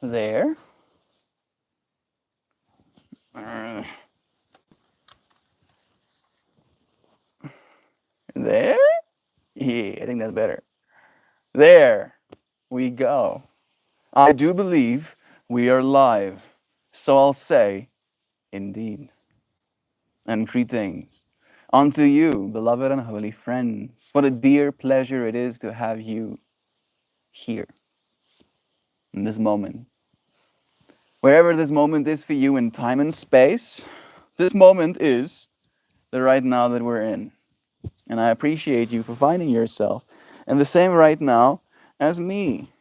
There. Uh, There? Yeah, I think that's better. There we go. I do believe we are live. So I'll say, indeed. And greetings unto you, beloved and holy friends. What a dear pleasure it is to have you here in this moment. Wherever this moment is for you in time and space, this moment is the right now that we're in. And I appreciate you for finding yourself in the same right now as me.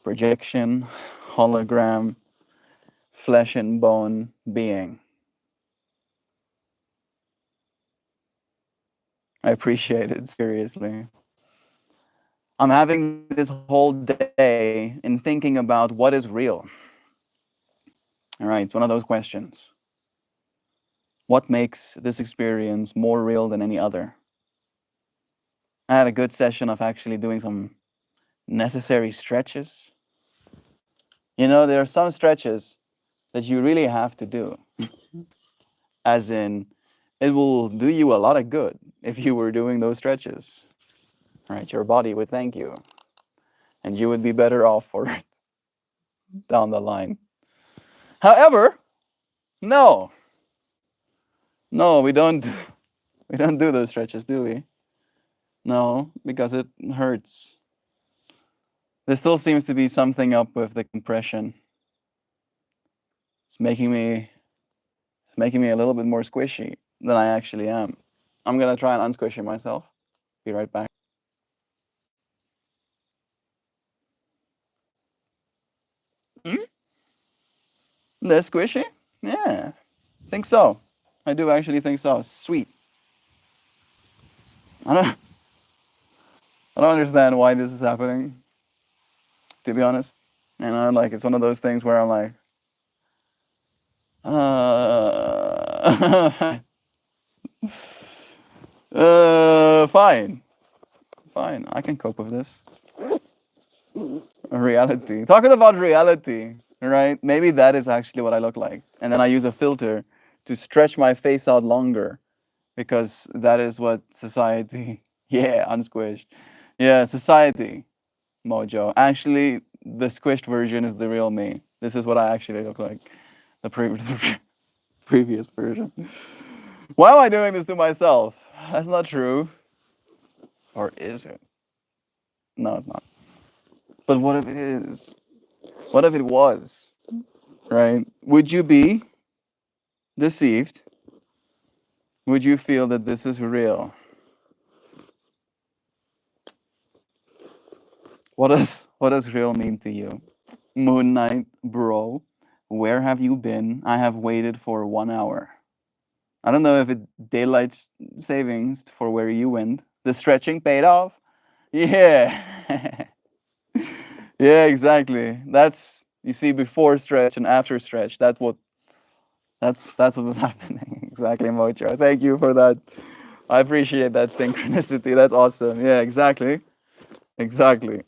Projection, hologram, flesh and bone being. I appreciate it, seriously. I'm having this whole day in thinking about what is real. All right, it's one of those questions. What makes this experience more real than any other? I had a good session of actually doing some necessary stretches. You know, there are some stretches that you really have to do, as in, it will do you a lot of good if you were doing those stretches. Right, your body would thank you, and you would be better off for it down the line. However, no, no, we don't do those stretches, do we? No, because it hurts. There still seems to be something up with the compression. It's making me a little bit more squishy than I actually am. I'm gonna try and unsquish it myself. Be right back. Hmm? Less squishy? Yeah, think so. I do actually think so. Sweet. I don't I don't understand why this is happening, to be honest. You know, like it's one of those things where I'm like, uh, fine, fine. I can cope with this. Reality. Talking about reality, right? Maybe that is actually what I look like. And then I use a filter to stretch my face out longer because that is what society, yeah, unsquished. Yeah, society, mojo. Actually, the squished version is the real me. This is what I actually look like. The previous version. Why am I doing this to myself? That's not true. Or is it? No, it's not. But what if it is? What if it was? Right? Would you be deceived? Would you feel that this is real? What does real mean to you? Moon Knight, bro, where have you been? I have waited for 1 hour. I don't know if it daylight savings for where you went. The stretching paid off. Yeah. Yeah, exactly. That's you see before stretch and after stretch. That's what was happening. Exactly, Mojo. Thank you for that. I appreciate that synchronicity. That's awesome. Yeah, exactly. Exactly.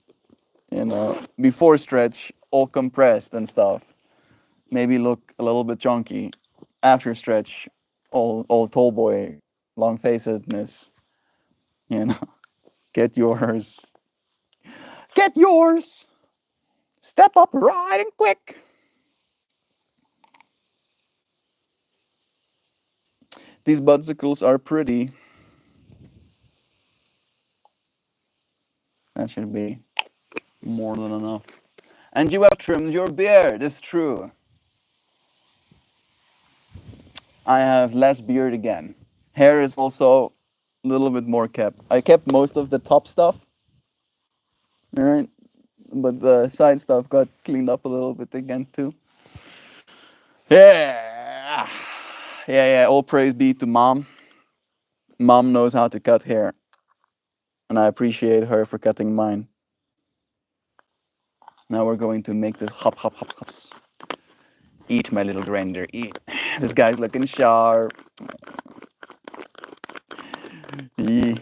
You know, before stretch, all compressed and stuff. Maybe look a little bit chunky. After stretch, all tall boy, long facedness. You know, get yours. Get yours. Step up right and quick. These budsicles are pretty. That should be more than enough. And you have trimmed your beard, it's true. I have less beard again. Hair is also a little bit more kept. I kept most of the top stuff, alright? But the side stuff got cleaned up a little bit again too. Yeah. Yeah, yeah. All praise be to mom. Mom knows how to cut hair. And I appreciate her for cutting mine. Now we're going to make this hop, hop, hop, hops. Eat, my little grinder, eat. This guy's looking sharp. What,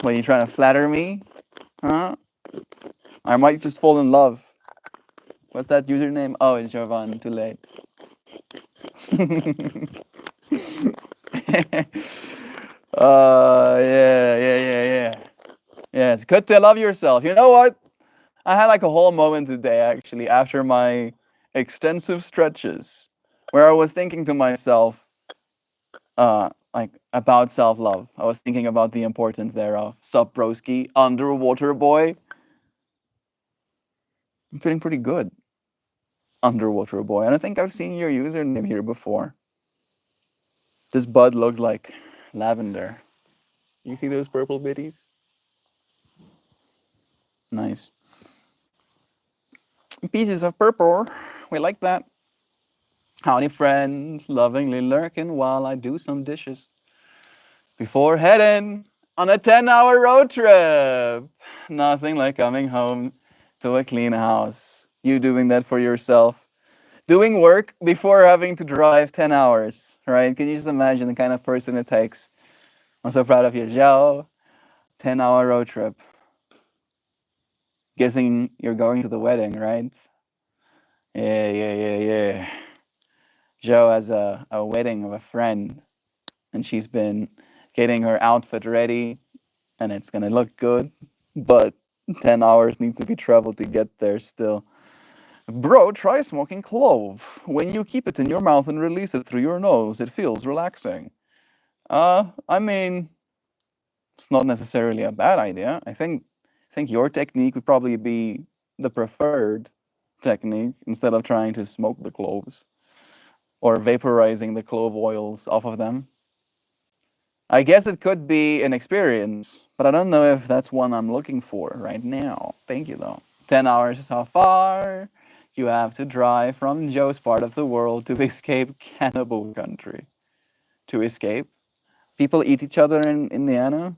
are you trying to flatter me? Huh? I might just fall in love. What's that username? Oh, it's Jovan. Too late. Yeah. Yeah, it's good to love yourself. You know what? I had like a whole moment today, actually, after my extensive stretches, where I was thinking to myself, like about self-love. I was thinking about the importance thereof. Sup, broski, underwater boy. I'm feeling pretty good, underwater boy. And I think I've seen your username here before. This bud looks like lavender. You see those purple bitties? Nice. Pieces of purple. We like that. Howdy, friends, lovingly lurking while I do some dishes before heading on a 10-hour road trip. Nothing like coming home to a clean house. You doing that for yourself. Doing work before having to drive 10 hours, right? Can you just imagine the kind of person it takes? I'm so proud of you, Xiao. 10-hour road trip. Guessing you're going to the wedding, right? Yeah. Joe has a wedding of a friend, and she's been getting her outfit ready, and it's gonna look good, but 10 hours needs to be traveled to get there still. Bro, try smoking clove. When you keep it in your mouth and release it through your nose, it feels relaxing. I mean, it's not necessarily a bad idea. I think your technique would probably be the preferred technique instead of trying to smoke the cloves or vaporizing the clove oils off of them. I guess it could be an experience, but I don't know if that's one I'm looking for right now. Thank you, though. 10 hours is how far you have to drive from Joe's part of the world to escape cannibal country. To escape? People eat each other in Indiana?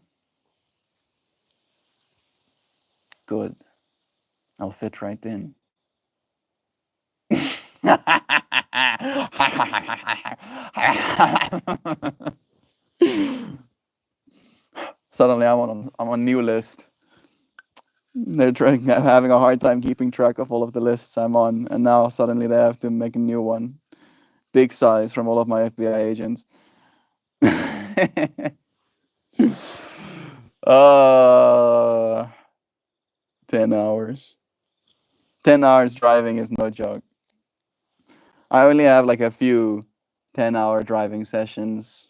Good. I'll fit right in. Suddenly I'm on new list. They're having a hard time keeping track of all of the lists I'm on, and now suddenly they have to make a new one. Big size from all of my FBI agents. uh 10 hours. 10 hours driving is no joke. I only have like a few 10-hour driving sessions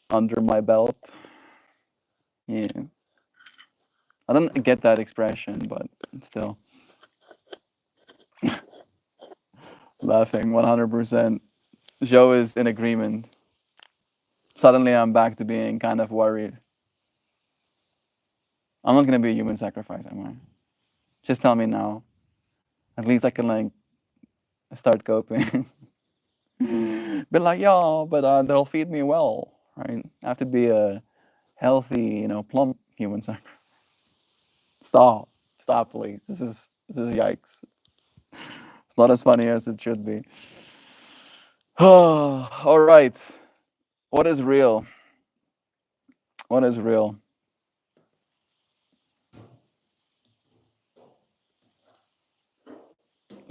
under my belt. Yeah. I don't get that expression, but still. Laughing 100%. Joe is in agreement. Suddenly I'm back to being kind of worried. I'm not gonna be a human sacrifice, am I? Just tell me now. At least I can like start coping. Be like, yeah, but they'll feed me well, right? I have to be a healthy, plump human sacrifice. Stop, please. This is yikes. It's not as funny as it should be. All right. What is real? What is real?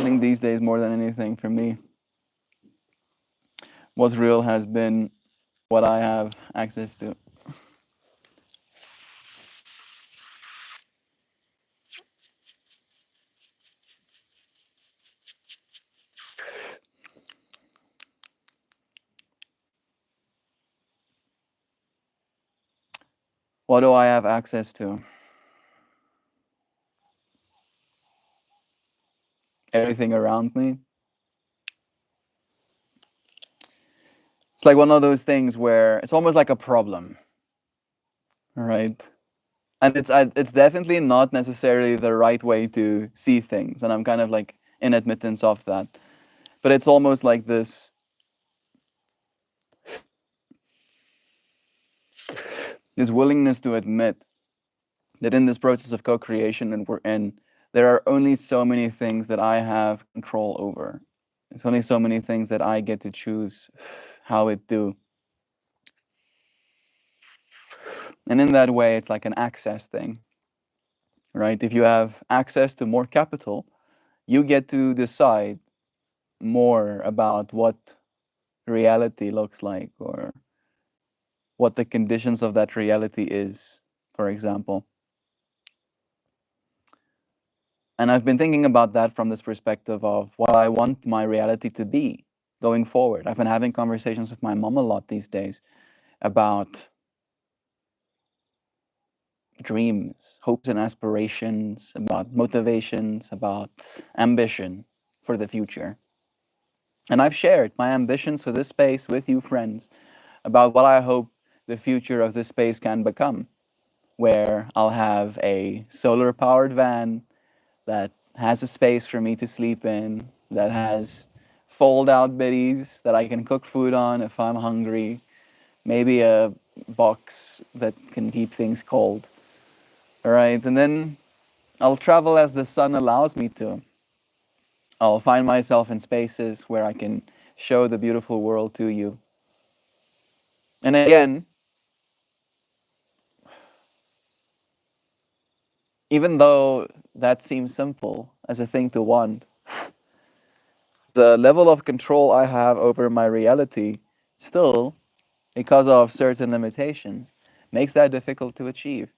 I think these days, more than anything, for me, what's real has been what I have access to. What do I have access to? Everything around me. It's like one of those things where it's almost like a problem, right? And it's definitely not necessarily the right way to see things, and I'm kind of like in admittance of that. But it's almost like this willingness to admit that in this process of co-creation and we're in, there are only so many things that I have control over. It's only so many things that I get to choose how it do. And in that way, it's like an access thing, right? If you have access to more capital, you get to decide more about what reality looks like or what the conditions of that reality is, for example. And I've been thinking about that from this perspective of what I want my reality to be going forward. I've been having conversations with my mom a lot these days about dreams, hopes and aspirations, about motivations, about ambition for the future. And I've shared my ambitions for this space with you, friends, about what I hope the future of this space can become, where I'll have a solar powered van that has a space for me to sleep in, that has fold out biddies that I can cook food on if I'm hungry, maybe a box that can keep things cold. All right, and then I'll travel as the sun allows me to. I'll find myself in spaces where I can show the beautiful world to you. And again, even though that seems simple as a thing to want, the level of control I have over my reality still, because of certain limitations, makes that difficult to achieve.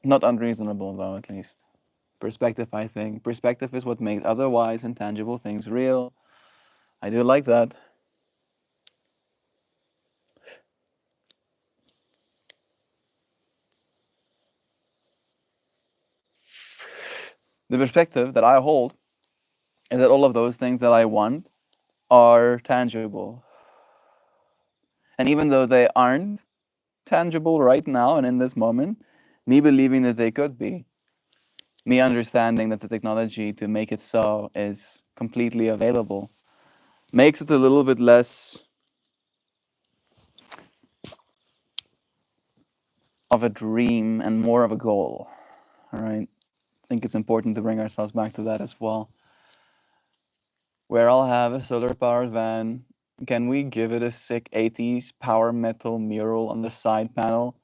Not unreasonable, though, at least. Perspective, I think. Perspective is what makes otherwise intangible things real. I do like that. The perspective that I hold is that all of those things that I want are tangible. And even though they aren't tangible right now and in this moment, me believing that they could be, me understanding that the technology to make it so is completely available, makes it a little bit less of a dream and more of a goal. All right. I think it's important to bring ourselves back to that as well. Where I'll have a solar powered van. Can we give it a sick 80s power metal mural on the side panel?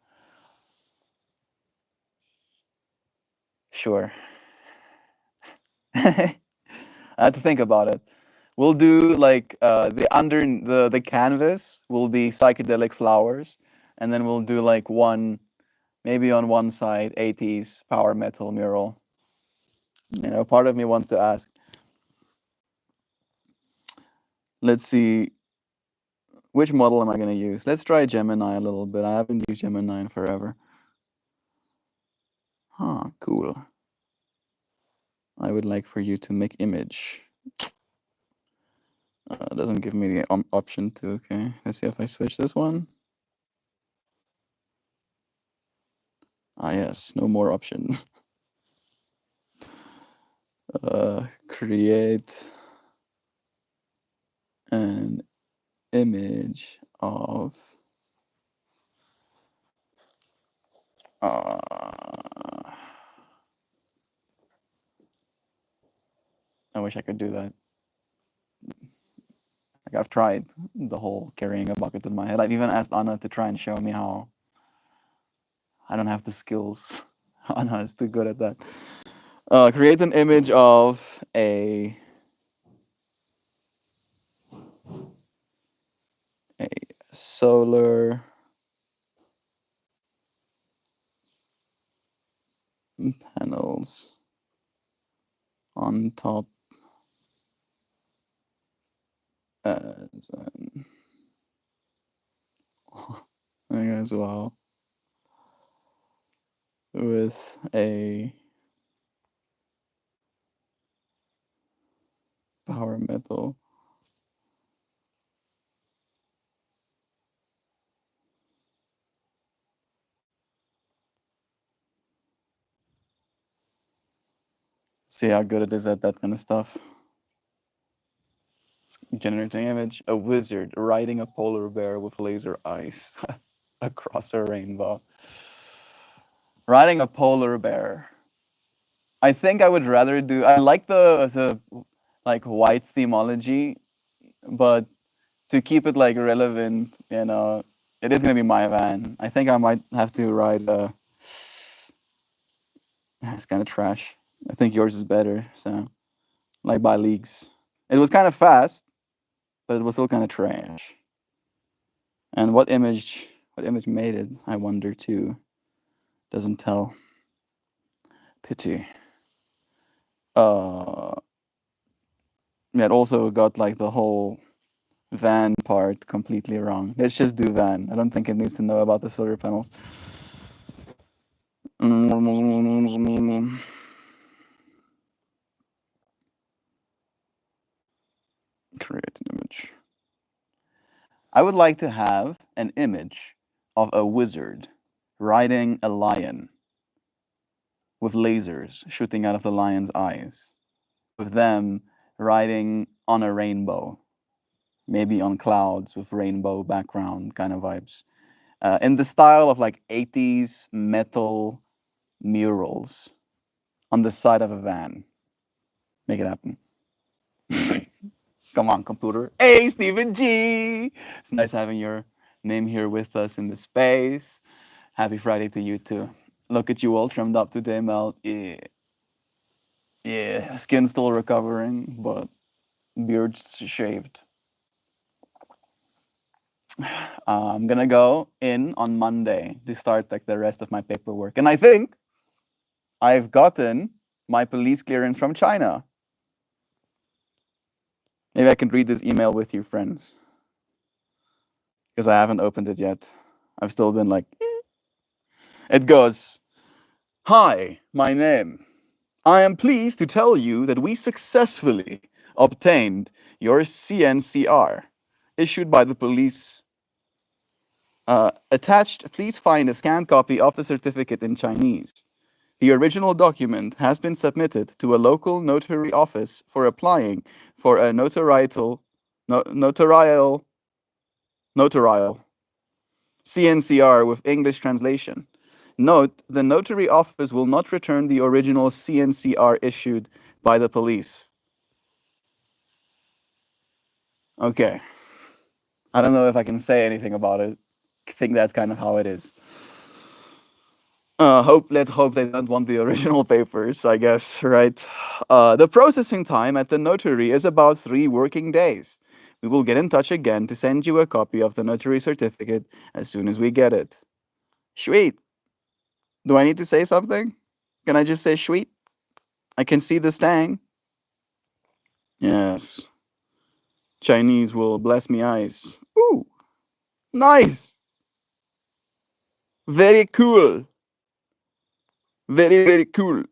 Sure. I had to think about it. We'll do like the canvas will be psychedelic flowers, and then we'll do like one maybe on one side 80s power metal mural. You know, part of me wants to ask. Let's see, which model am I going to use? Let's try Gemini a little bit. I haven't used Gemini in forever. Huh, cool. I would like for you to make image. Doesn't give me the option to. Okay, let's see if I switch this one. Ah, yes, no more options. Create an image of. I wish I could do that. Like I've tried the whole carrying a bucket in my head. I've even asked Anna to try and show me how. I don't have the skills. Anna is too good at that. Create an image of a solar panels on top as as well with a power metal see how good it is at that kind of stuff. Generating image, a wizard riding a polar bear with laser eyes across a rainbow. Riding a polar bear. I think I would rather do. I like the like white themology, but to keep it like relevant, it is gonna be my van. I think I might have to ride It's kind of trash. I think yours is better. So, like by leagues. It was kind of fast, but it was still kind of trash. And what image made it? I wonder too. Doesn't tell. Pity. Uh, yeah, it also got like the whole van part completely wrong. Let's just do van. I don't think it needs to know about the solar panels. Create an image. I would like to have an image of a wizard riding a lion with lasers shooting out of the lion's eyes, with them riding on a rainbow, maybe on clouds with rainbow background kind of vibes, in the style of like 80s metal murals on the side of a van. Make it happen. Come on, computer. Hey, Stephen G. It's nice having your name here with us in the space. Happy Friday to you too. Look at you all trimmed up today, Mel. Yeah, yeah. Skin still recovering, but beard's shaved. I'm gonna go in on Monday to start like the rest of my paperwork, and I think I've gotten my police clearance from China. Maybe I can read this email with you, friends, because I haven't opened it yet. I've still been like, eh. It goes, "Hi, my name. I am pleased to tell you that we successfully obtained your CNCR issued by the police. Attached, please find a scanned copy of the certificate in Chinese. The original document has been submitted to a local notary office for applying for a notarial CNCR with English translation. Note, the notary office will not return the original CNCR issued by the police." Okay. I don't know if I can say anything about it. I think that's kind of how it is. Let's hope they don't want the original papers, I guess, right? The processing time at the notary is about 3 working days. We will get in touch again to send you a copy of the notary certificate as soon as we get it. Sweet. Do I need to say something? Can I just say sweet? I can see the stang. Yes. Chinese will bless me eyes. Ooh, nice. Very cool. Very, very cool.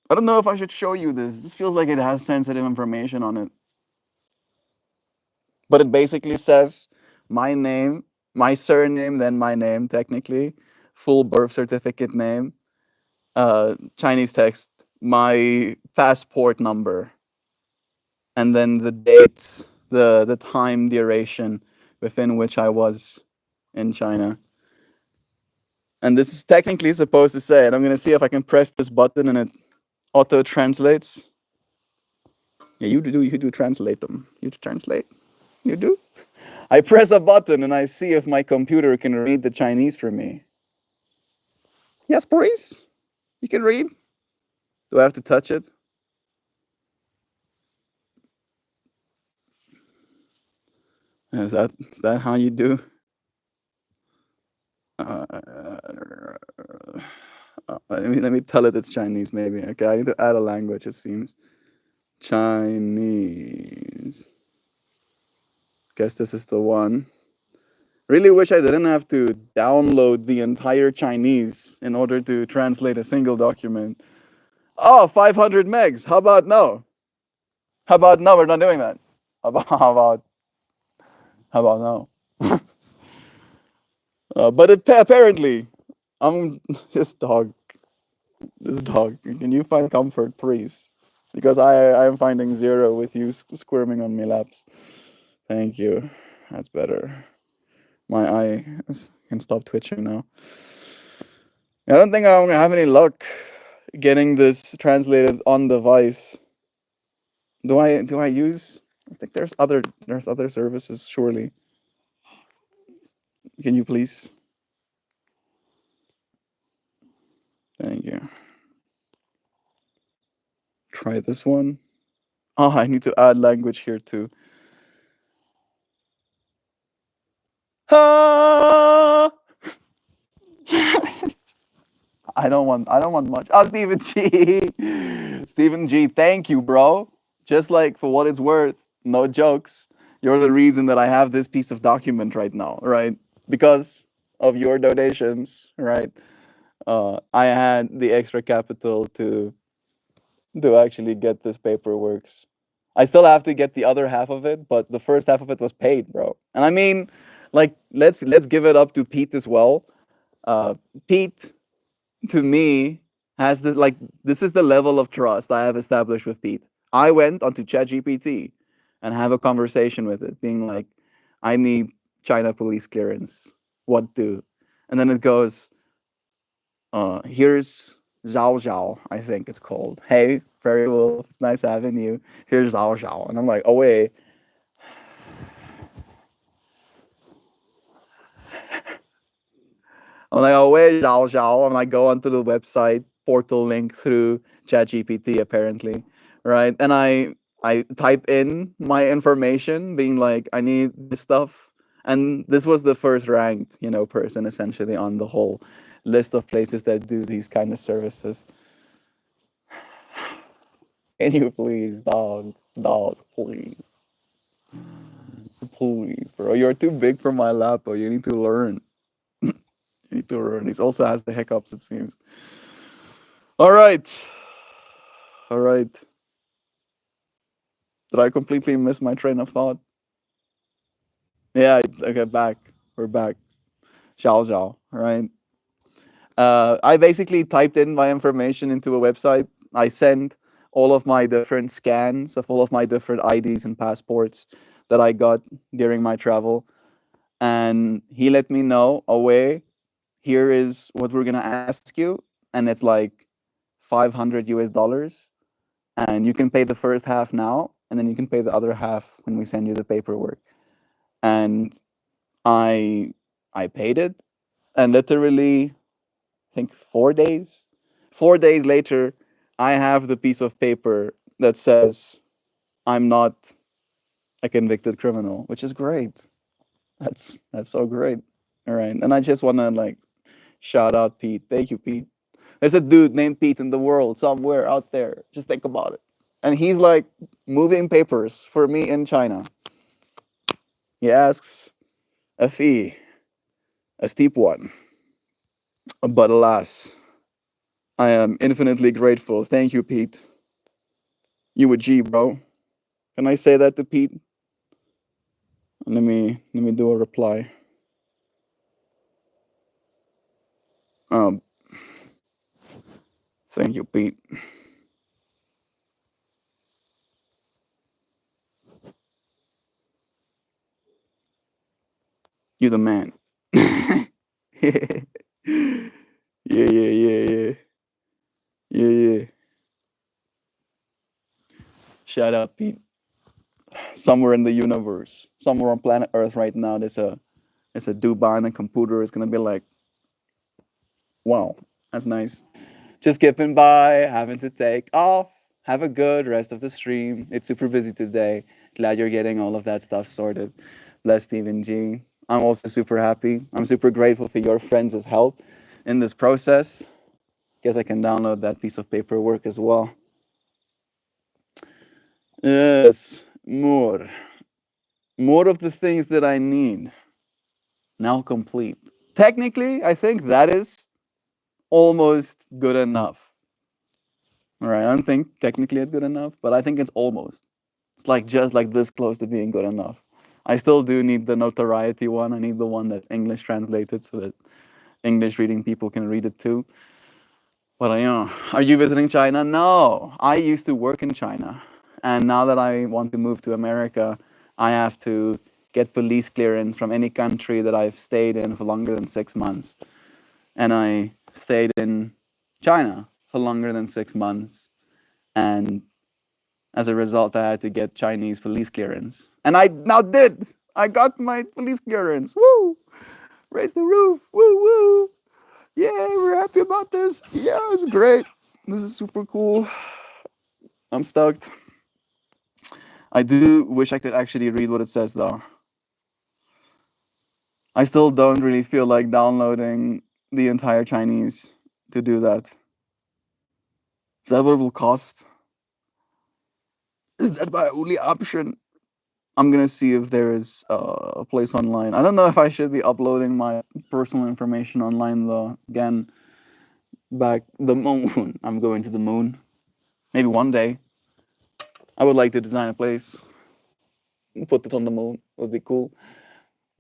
I don't know if I should show you this. This feels like it has sensitive information on it. But it basically says my name, my surname, then my name, technically, full birth certificate name, Chinese text, my passport number, and then the date, the time duration within which I was in China. And this is technically supposed to say, and I'm gonna see if I can press this button and it auto translates. Yeah, you do translate them. You translate. You do. I press a button and I see if my computer can read the Chinese for me. Yes, please. You can read. Do I have to touch it? Is that how you do? Uh, let me tell it it's Chinese maybe. Okay, I need to add a language. It seems Chinese. Guess this is the one. Really wish I didn't have to download the entire Chinese in order to translate a single document. Oh, 500 megs. How about no? How about no? We're not doing that. How about no? But apparently, I'm this dog. This dog. Can you find comfort, please? Because I am finding zero with you squirming on my laps. Thank you. That's better. My eye can stop twitching now. I don't think I'm gonna have any luck getting this translated on device. Do I use? I think there's other services. Surely. Can you please? Thank you. try this one. Oh, I need to add language here too. Ah! I don't want much. Oh, Stephen G. Stephen G, thank you, bro. Just like for what it's worth, no jokes. You're the reason that I have this piece of document right now, right? Because of your donations, right? I had the extra capital to actually get this paperwork. I still have to get the other half of it, but the first half of it was paid, bro. And I mean, like, let's give it up to Pete as well. Uh, Pete, to me, has this like this is the level of trust I have established with Pete. I went onto ChatGPT and have a conversation with it, being like, I need China police clearance. What do? And then it goes, here's Xiao Xiao, I think it's called. Hey, Fairy Wolf, it's nice having you. Here's Xiao Xiao. And I'm like, oh wait. I'm like, oh wait, Xiao Xiao. I'm like, go onto the website, portal link through ChatGPT apparently. Right. And I type in my information, being like, I need this stuff. And this was the first ranked, person essentially on the whole list of places that do these kind of services. Can you please, dog, please, please, bro? You're too big for my lap, bro. You need to learn. You need to learn. He also has the hiccups, it seems. All right, all right. Did I completely miss my train of thought? Yeah. Okay, back. We're back. Xiao Xiao. Right. I basically typed in my information into a website. I sent all of my different scans of all of my different IDs and passports that I got during my travel, and he let me know, away, here is what we're gonna ask you, and it's like 500 US dollars, and you can pay the first half now, and then you can pay the other half when we send you the paperwork. And I I paid it, and literally, I think 4 days. 4 days later, I have the piece of paper that says I'm not a convicted criminal, which is great. That's so great. All right, and I just want to like shout out Pete. Thank you, Pete. There's a dude named Pete in the world somewhere out there. Just think about it. And he's like moving papers for me in China. He asks a fee, a steep one. But alas, I am infinitely grateful. Thank you, Pete. You a G, bro. Can I say that to Pete? Let me do a reply. Um, thank you, Pete. You the man. Yeah, yeah, yeah, yeah, yeah, yeah. Shout out, Pete. Somewhere in the universe, somewhere on planet Earth right now, there's a dude behind a computer. It's gonna be like, wow, that's nice. Just skipping by, having to take off. Have a good rest of the stream. It's super busy today. Glad you're getting all of that stuff sorted. Bless Stephen G. I'm also super happy. I'm super grateful for your friends' help in this process. Guess I can download that piece of paperwork as well. Yes, more. More of the things that I need. Now complete. Technically, I think that is almost good enough. All right, I don't think technically it's good enough, but I think it's almost. It's like just like this close to being good enough. I still do need the notoriety one. I need the one that's English translated so that English reading people can read it too. But are you visiting China? No, I used to work in China, and now that I want to move to America, I have to get police clearance from any country that I've stayed in for longer than 6 months. And I stayed in China for longer than 6 months, and as a result, I had to get Chinese police clearance, and I now did. I got my police clearance. Woo! Raise the roof. Woo woo! Yeah, we're happy about this. Yeah, it's great. This is super cool. I'm stoked. I do wish I could actually read what it says though. I still don't really feel like downloading the entire Chinese to do that. Is that what it will cost? Is that my only option? I'm gonna see if there is a place online. I don't know if I should be uploading my personal information online though. Again, back the moon. I'm going to the moon. Maybe one day. I would like to design a place, put it on the moon. Would be cool.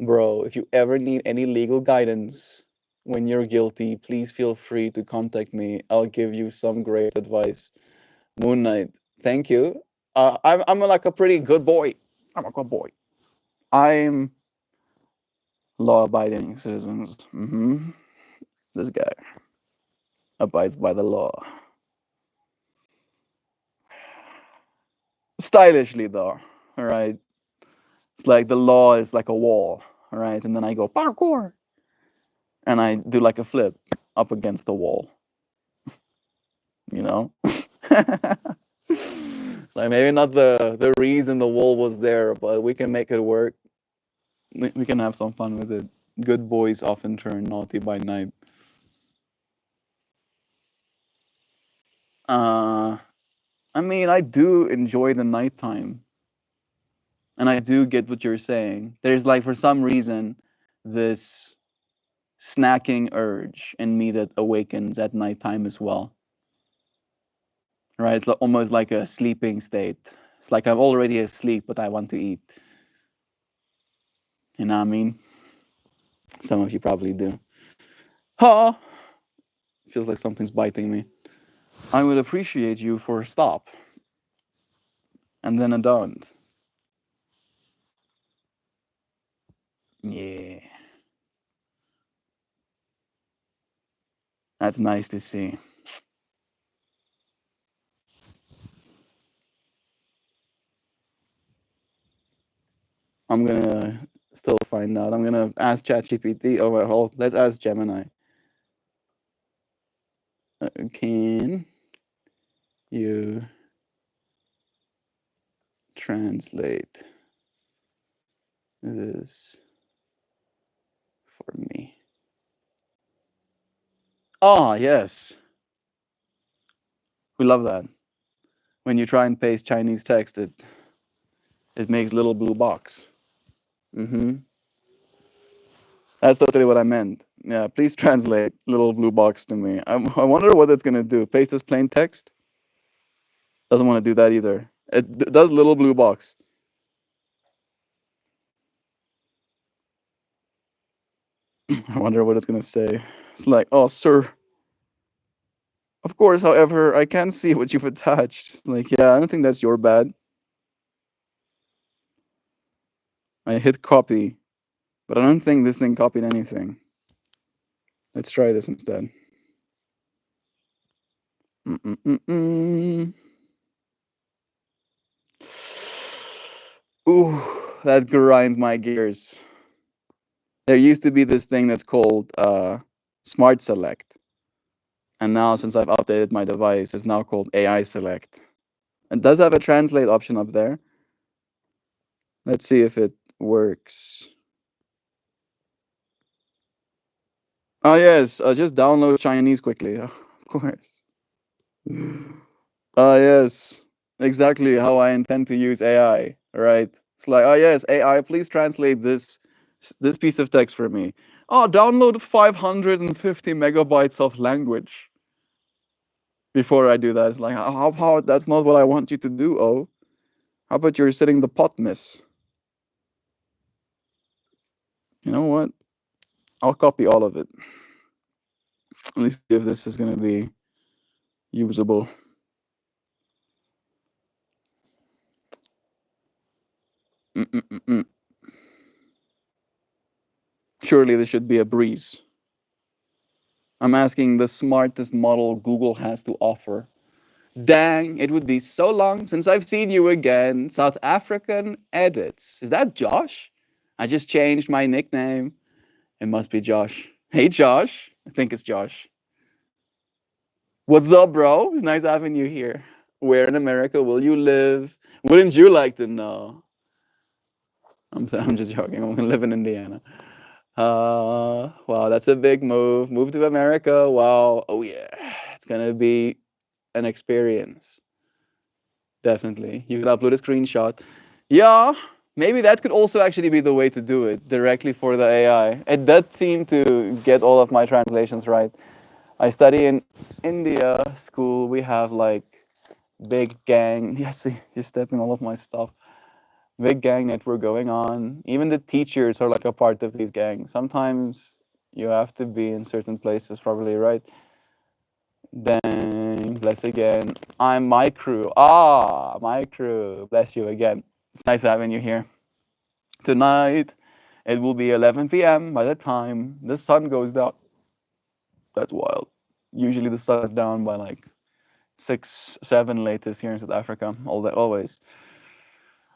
Bro, if you ever need any legal guidance when you're guilty, please feel free to contact me. I'll give you some great advice. Moon Knight, thank you. I'm like a pretty good boy. I'm a good boy. I'm law-abiding citizens. This guy abides by the law. Stylishly, though. All right. It's like the law is like a wall. All right. And then I go parkour. And I do like a flip up against the wall. You know? Like maybe not the reason the wall was there, but we can make it work. We can have some fun with it. Good boys often turn naughty by night. Uh, I mean, I do enjoy the nighttime, and I do get what you're saying. There's like for some reason this snacking urge in me that awakens at nighttime as well. Right? It's almost like a sleeping state. It's like I'm already asleep, but I want to eat. You know what I mean? Some of you probably do. Huh? Feels like something's biting me. I would appreciate you for a stop. And then a don't. Yeah. That's nice to see. I'm gonna still find out. I'm gonna ask ChatGPT. Oh, well, let's ask Gemini. Can you translate this for me? Ah, yes. We love that. When you try and paste Chinese text, it makes little blue box. That's totally what I meant. Yeah, please translate little blue box to me. I wonder what it's gonna do. Paste this plain text? Doesn't want to do that either. It does little blue box. I wonder what it's gonna say. It's like, oh, sir. Of course, however, I can see what you've attached. Like, yeah, I don't think that's your bad. I hit copy, but I don't think this thing copied anything. Let's try this instead. Ooh, that grinds my gears. There used to be this thing that's called Smart Select. And now, since I've updated my device, it's now called AI Select. It does have a translate option up there. Let's see if it works. Oh, yes, just download Chinese quickly. Of course. Ah, yes, exactly how I intend to use AI, right? It's like, oh, yes, AI, please translate this piece of text for me. Oh, download 550 megabytes of language. Before I do that, it's like, how that's not what I want you to do, oh. How about you're setting the pot, miss? You know what? I'll copy all of it. Let me see if this is going to be usable. Mm-mm-mm-mm. Surely this should be a breeze. I'm asking the smartest model Google has to offer. Dang, it would be so long since I've seen you again. South African edits. Is that Josh? I just changed my nickname. It must be Josh. Hey, Josh. I think it's Josh. What's up, bro? It's nice having you here. Where in America will you live? Wouldn't you like to know? I'm just joking. I'm gonna live in Indiana. Wow, that's a big move. Move to America. Wow. Oh yeah, it's gonna be an experience. Definitely. You could upload a screenshot. Yeah, maybe that could also actually be the way to do it directly for the AI. It does seem to get all of my translations right. I study in India school. We have like big gang. Yes, see, you're stepping all of my stuff. Big gang network going on. Even the teachers are like a part of these gangs. Sometimes you have to be in certain places, probably, right? Dang, bless again. I'm my crew. Ah, my crew. Bless you again. It's nice having you here. Tonight, it will be 11 p.m. by the time the sun goes down. That's wild. Usually the sun is down by like 6, 7 latest here in South Africa. All that always.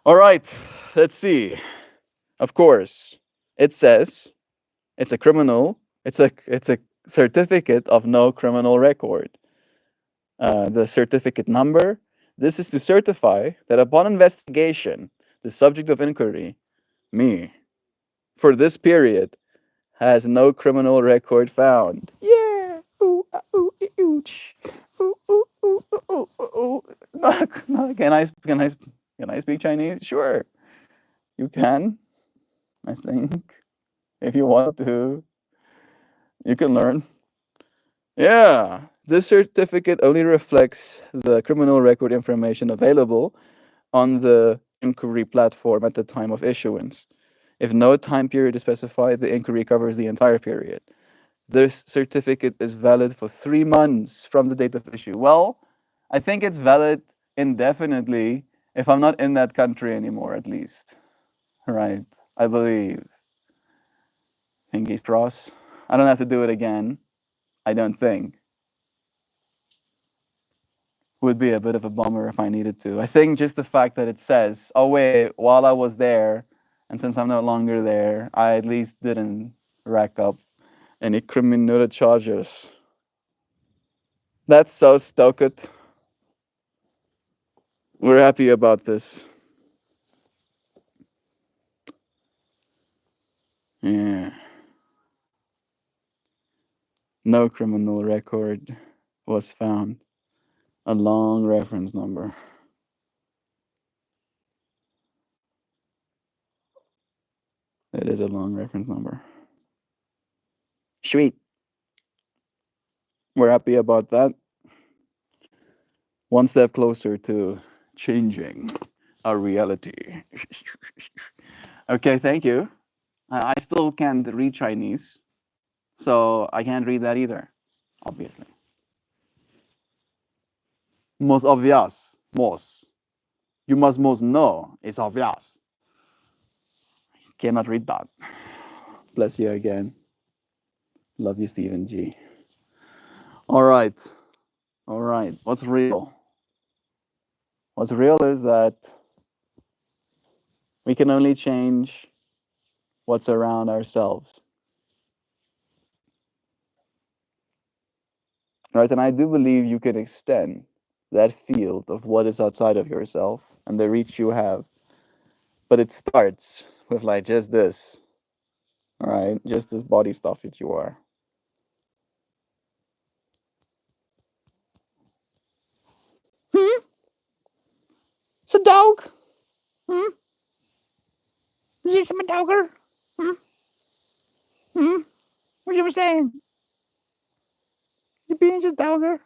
All right, let's see. Of course, it says it's a criminal. It's a certificate of no criminal record. The certificate number. This is to certify that upon investigation, the subject of inquiry, me, for this period, has no criminal record found. Yeah. Ooh, ooh, ooh, ooh, ooh, ooh, ooh, ooh, ooh. No, no, can I speak Chinese? Sure, you can. I think if you want to, you can learn. Yeah. This certificate only reflects the criminal record information available on the inquiry platform at the time of issuance. If no time period is specified, the inquiry covers the entire period. This certificate is valid for 3 months from the date of issue. Well, I think it's valid indefinitely if I'm not in that country anymore, at least. Right. I believe. Pinky's cross. I don't have to do it again. I don't think. Would be a bit of a bummer if I needed to. I think just the fact that it says, oh, wait, while I was there, and since I'm no longer there, I at least didn't rack up any criminal charges. That's so stoked. We're happy about this. Yeah. No criminal record was found. A long reference number. It is a long reference number. Sweet. We're happy about that. One step closer to changing our reality. Okay, thank you. I still can't read Chinese, so I can't read that either, obviously. Most obvious. Most. You must most know. It's obvious. Cannot read that. Bless you again. Love you, Stephen G. All right. All right. What's real? What's real is that we can only change what's around ourselves. Right? And I do believe you can extend that field of what is outside of yourself and the reach you have. But it starts with like just this, all right? Just this body stuff that you are. Hmm? It's a dog. Hmm? Is it a dogger? Hmm? Hmm? What you were saying? You being just dogger?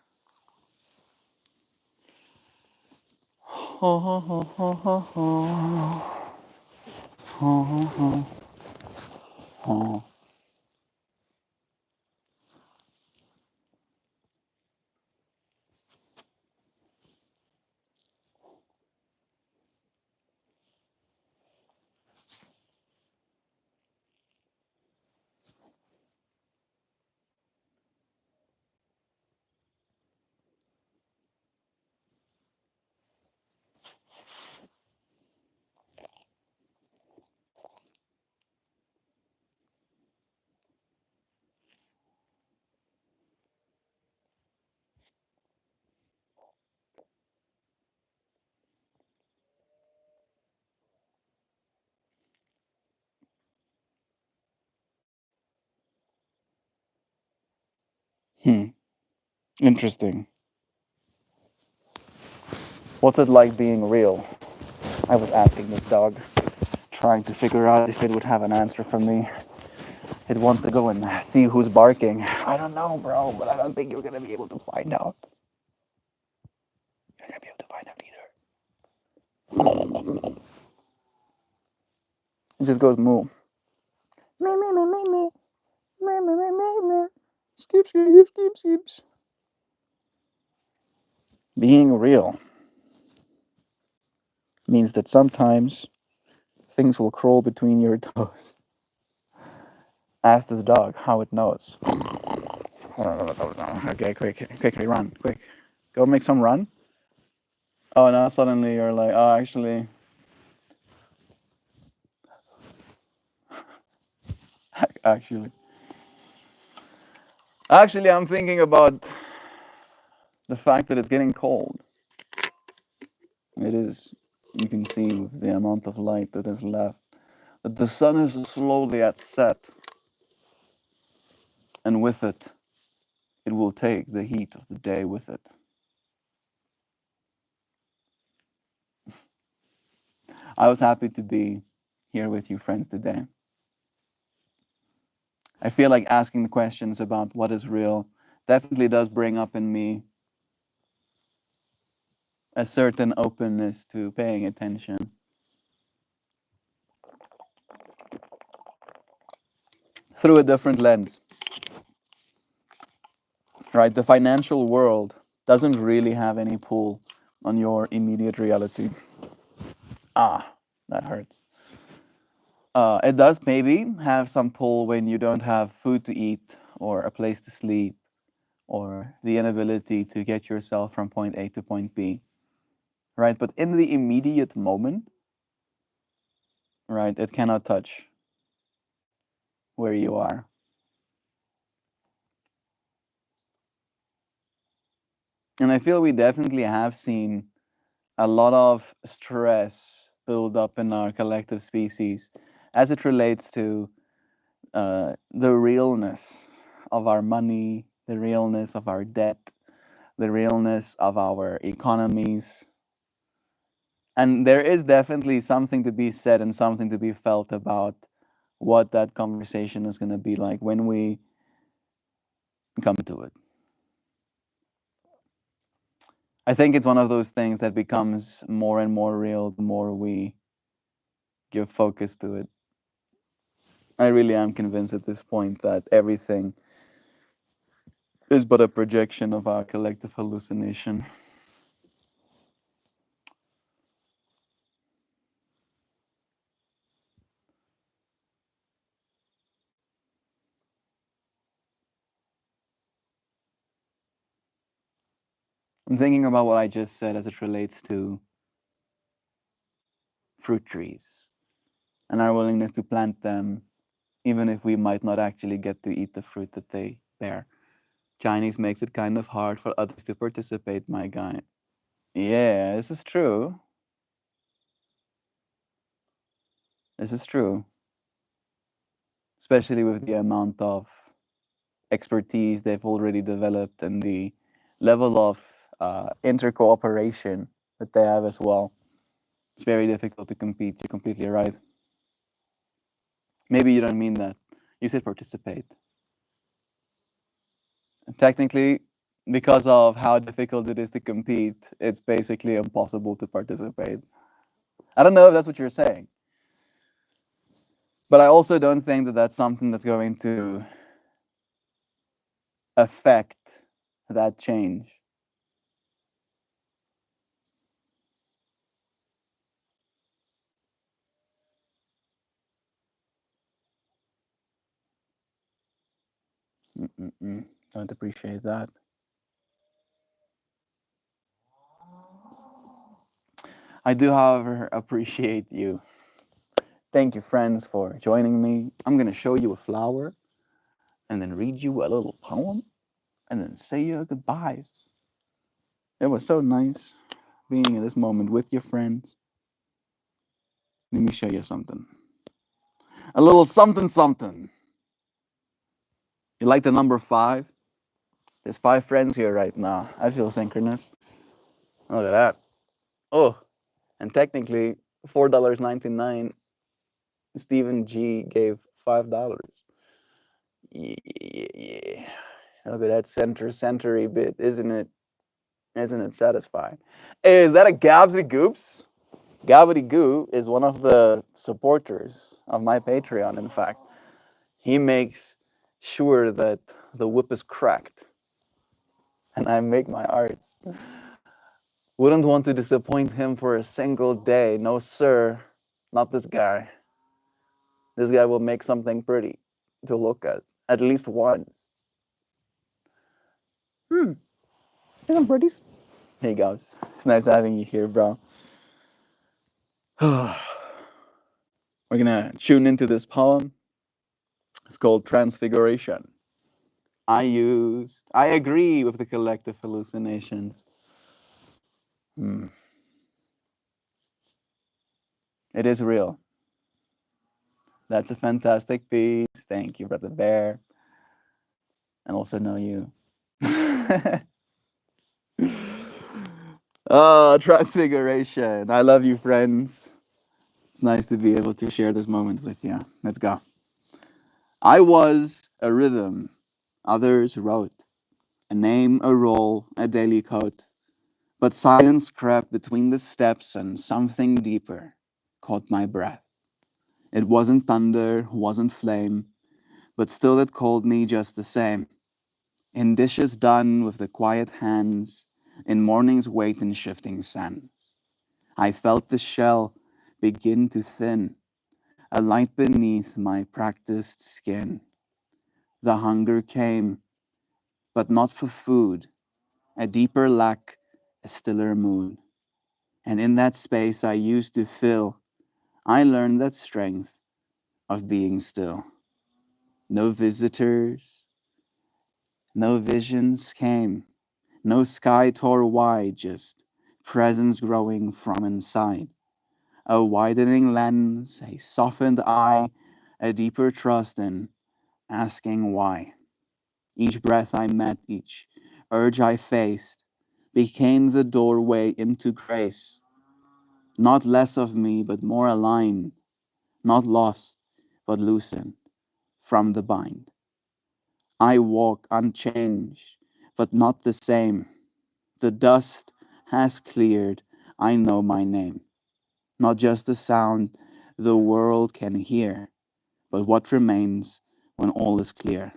Ho ho ho ho ho ho. Ho ho ho ho. Hmm. Interesting. What's it like being real? I was asking this dog, trying to figure out if it would have an answer for me. It wants to go and see who's barking. I don't know, bro, but I don't think you're gonna be able to find out. You're gonna be able to find out either. It just goes moo. Me, me, me, me, me. Me, me, me, me, me. Skip, skip, skip, skips. Being real means that sometimes things will crawl between your toes. Ask this dog how it knows. Okay, quickly run, quick. Go make some run. Oh, now suddenly you're like, oh, actually, I'm thinking about the fact that it's getting cold. It is. You can see with the amount of light that is left that the sun is slowly at set, and with it, it will take the heat of the day with it. I was happy to be here with you, friends, today. I feel like asking the questions about what is real definitely does bring up in me a certain openness to paying attention through a different lens, right? The financial world doesn't really have any pull on your immediate reality. Ah, that hurts. It does maybe have some pull when you don't have food to eat or a place to sleep or the inability to get yourself from point A to point B, right? But in the immediate moment, right, it cannot touch where you are. And I feel we definitely have seen a lot of stress build up in our collective species as it relates to the realness of our money, the realness of our debt, the realness of our economies. And there is definitely something to be said and something to be felt about what that conversation is going to be like when we come to it. I think it's one of those things that becomes more and more real the more we give focus to it. I really am convinced at this point that everything is but a projection of our collective hallucination. I'm thinking about what I just said as it relates to fruit trees and our willingness to plant them, even if we might not actually get to eat the fruit that they bear. Chinese makes it kind of hard for others to participate, my guy. Yeah, this is true. This is true. Especially with the amount of expertise they've already developed and the level of intercooperation that they have as well. It's very difficult to compete. You're completely right. Maybe you don't mean that. You said participate. And technically, because of how difficult it is to compete, it's basically impossible to participate. I don't know if that's what you're saying, but I also don't think that that's something that's going to affect that change. Mm-mm-mm. Don't appreciate that. I do, however, appreciate you. Thank you, friends, for joining me. I'm going to show you a flower and then read you a little poem and then say your goodbyes. It was so nice being in this moment with your friends. Let me show you something. A little something something. You like the number 5? There's 5 friends here right now. I feel synchronous. Look at that. Oh, and technically, $4.99. Stephen G gave $5. Yeah. Look at that century bit, isn't it? Isn't it satisfying? Is that a Gabsy Goops? Gabby Goo is one of the supporters of my Patreon, in fact. He makes sure that the whip is cracked and I make my arts. Wouldn't want to disappoint him for a single day. No, sir. Not this guy. This guy will make something pretty to look at least once. Here's some pretties. Hey, guys. It's nice having you here, bro. We're gonna tune into this poem. It's called Transfiguration. I agree with the collective hallucinations. It is real. That's a fantastic piece. Thank you, Brother Bear. And also know you. Oh, Transfiguration. I love you, friends. It's nice to be able to share this moment with you. Let's go. I was a rhythm, others wrote, a name, a role, a daily coat. But silence crept between the steps and something deeper caught my breath. It wasn't thunder, wasn't flame, but still it called me just the same. In dishes done with the quiet hands, in morning's wait and shifting sands, I felt the shell begin to thin, a light beneath my practiced skin. The hunger came, but not for food, a deeper lack, a stiller mood. And in that space I used to fill, I learned that strength of being still. No visitors, no visions came, no sky tore wide, just presence growing from inside. A widening lens, a softened eye, a deeper trust in asking why. Each breath I met, each urge I faced, became the doorway into grace. Not less of me, but more aligned, not lost, but loosened from the bind. I walk unchanged, but not the same. The dust has cleared, I know my name. Not just the sound the world can hear, but what remains when all is clear.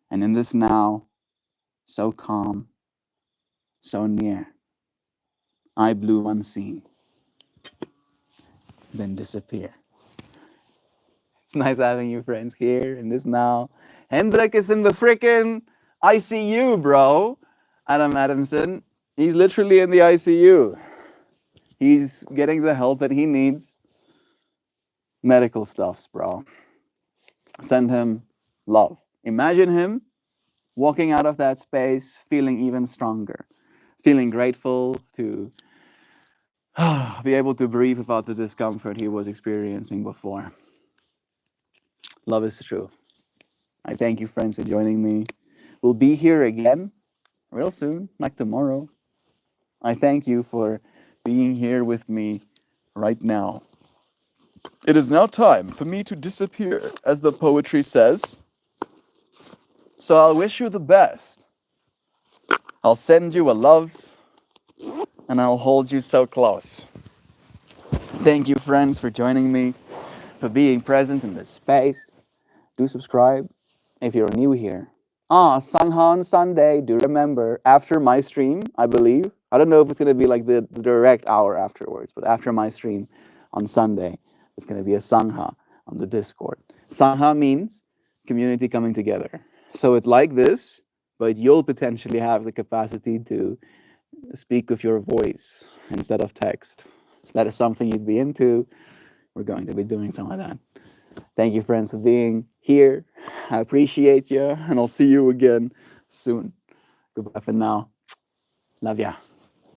And in this now, so calm, so near, I bloom unseen, then disappear. It's nice having you friends here in this now. Hendrik is in the frickin' ICU, bro. Adam Adamson, he's literally in the ICU. He's getting the help that he needs. Medical stuffs, bro. Send him love. Imagine him walking out of that space feeling even stronger, feeling grateful to be able to breathe without the discomfort he was experiencing before. Love is true. I thank you, friends, for joining me. We'll be here again real soon, like tomorrow. I thank you for being here with me right now. It is now time for me to disappear, as the poetry says. So I'll wish you the best. I'll send you a loves, and I'll hold you so close. Thank you, friends, for joining me, for being present in this space. Do subscribe if you're new here. Sangha on Sunday, do remember, after my stream, I believe. I don't know if it's going to be like the direct hour afterwards, but after my stream on Sunday, it's going to be a Sangha on the Discord. Sangha means community coming together. So it's like this, but you'll potentially have the capacity to speak with your voice instead of text. If that is something you'd be into, we're going to be doing some of that. Thank you, friends, for being here. I appreciate you, and I'll see you again soon. Goodbye for now. Love ya.